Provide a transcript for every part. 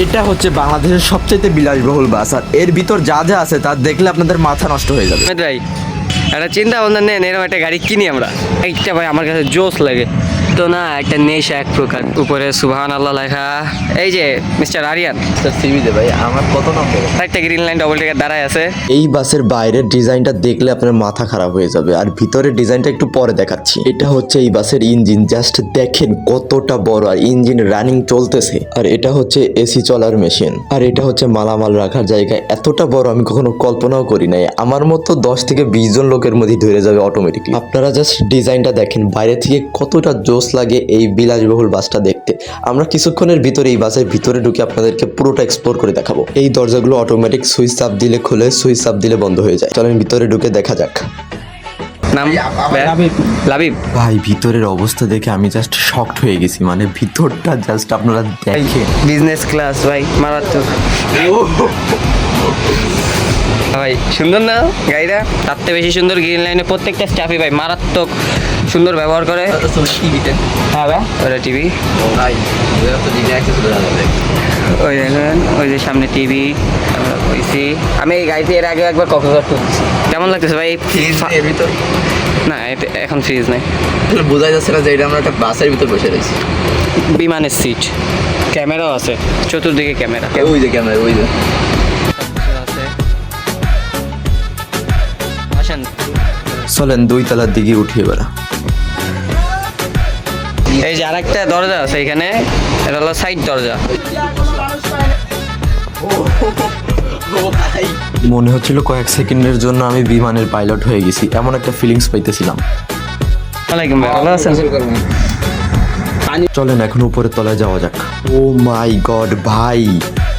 এটা হচ্ছে বাংলাদেশের সবচেয়ে বিলাসবহুল বাস, আর এর ভিতর যা যা আছে তা দেখলে আপনাদের মাথা নষ্ট হয়ে যাবে। ভাই একটা চিন্তা ভাবনা নেন, এরকম একটা গাড়ি কিনি আমরা। একটা ভাই আমার কাছে জোস লাগে তো না, একটা নেশা এক প্রকার। উপরে সুবহান আল্লাহ লেখা, এই যে মিস্টার আরিয়ান সিভিতে ভাই আমার কত নম্বর, একটা গ্রিন লাইন ডবল টিকার দাঁড়ায় আছে। এই বাসের বাইরের ডিজাইনটা দেখলে আপনার মাথা খারাপ হয়ে যাবে, আর ভিতরের ডিজাইনটা একটু পরে দেখাচ্ছি। এটা হচ্ছে এই বাসের ইঞ্জিন, জাস্ট দেখেন কতটা বড়, আর ইঞ্জিন রানিং চলতেছে। আর এটা হচ্ছে এসি চলার মেশিন, আর এটা হচ্ছে মালামাল রাখার জায়গা। এতটা বড় আমি কখনো কল্পনাও করি নাই। আমার মতো 10 থেকে 20 জন লোকের মধ্যে ধরে যাবে অটোমেটিকলি। আপনারা জাস্ট ডিজাইনটা দেখেন, বাইরে থেকে কতটা জোস লাগে এই বিলাসবহুল বাসটা দেখতে। আমরা কিছুক্ষণের ভিতরে এই বাসের ভিতরে ঢুকে আপনাদেরকে পুরোটা এক্সপ্লোর করে দেখাবো। এই দরজাগুলো অটোমেটিক, সুইচ চাপ দিলে খুলে, সুইচ চাপ দিলে বন্ধ হয়ে যায়। চলেন ভিতরে ঢুকে দেখা যাক। নাম লাবিব। ভাই ভিতরের অবস্থা দেখে আমি জাস্ট শকড হয়ে গেছি, মানে ভিতরটা জাস্ট আপনারা দেখেন। বিজনেস ক্লাস ভাই, মারাত্মক ভাই, সুন্দর না গাড়িটা? তার থেকে বেশি সুন্দর গ্রিন লাইনে প্রত্যেকটা স্টাফই ভাই মারাত্মক সুন্দর ব্যবহার করে। হ্যাঁ ভাই, ওটা টিভি, ওই দেখেন ওই যে সামনে টিভি। আমি এই গাড়িতে এর আগে একবার কক্সবাজার তুলছি। কেমন লাগতেছে ভাই? না এখন ফ্রিজ নেই, বোঝা যাচ্ছে না যে এটা আমরা একটা বাসের ভিতর বসে রয়েছি। বিমানের সিট, ক্যামেরাও আছে চতুর্দিকে, ক্যামেরা ওই যে ক্যামেরা, ওই যে। আসেন চলেন 2 তলার দিকে উঠি এবার। এই যে আরেকটা দরজা আছে এখানে, এটা হলো সাইড দরজা। মনে হচ্ছিল কয়েক সেকেন্ডের জন্য আমি বিমানের পাইলট হয়ে গেছি, এমন একটা ফিলিংস পাইতেছিলাম। ওয়ালাইকুম ভাই, ভালো আছেন? চলেন এখন উপরের তলায় যাওয়া যাক। ও মাই গড ভাই,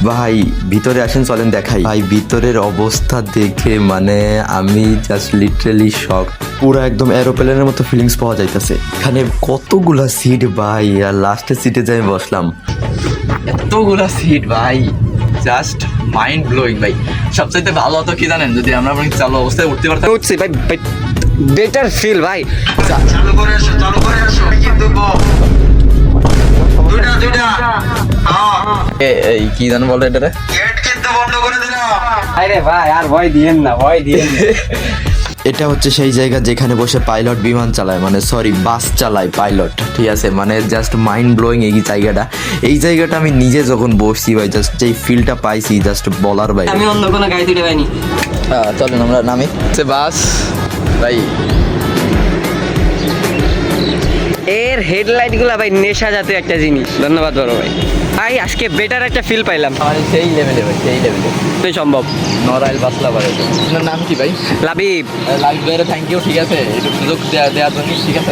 ভাই ভিতরে আসেন, চলেন দেখাই। ভাই ভিতরের অবস্থা দেখে মানে আমি জাস্ট লিটারালি শক। পুরো একদম এরোপ্লেনের মতো ফিলিংস পাওয়া যাইতেছে। এখানে কতগুলা সিট ভাই, আর লাস্টের সিটে যাই বসলাম। এতগুলা সিট ভাই, জাস্ট মাইন্ড ব্লোয়িং ভাই। সবচেয়ে ভালো হতো কি জানেন, যদি আমরা চালু অবস্থায় উঠতে পারতাম। উঠছি ভাই, বেটার ফিল ভাই। চালু করে আসো, চালু করে আসো। কিন্তু দুইটা এই কি জানো বলো এটারে, গেট কিন্তু বন্ধ করে দিলাম। আরে ভাই আর ভয় দিয়েন না, ভয় দিয়েন না। এটা হচ্ছে সেই জায়গা যেখানে বসে পাইলট বিমান চালায়, মানে সরি বাস চালায় পাইলট, ঠিক আছে? মানে জাস্ট মাইন্ড ব্লোয়িং এই জায়গাটা। এই জায়গাটা আমি নিজে যখন বসছি ভাই, জাস্ট যেই ফিলটা পাইছি জাস্ট বলার বাইরে। আমি অন্য কোনো গাড়ি তুলে পাইনি। চলেন আমরা নামি বাস ভাই। এর হেডলাইট গুলা ভাই নেশা জাতীয় একটা জিনিস। ধন্যবাদ বড় ভাই। ভাই আজকে বেটার একটা ফিল পাইলাম। সেই লেভেলে ভাই, সেই লেভেলে তুই সম্ভব। নরাইল বাস লাভার। আপনার নাম কি ভাই? লাবিব। লাবিব ভাই, থ্যাংক ইউ, ঠিক আছে? একটু সুযোগ দেওয়ার জন্য, ঠিক আছে?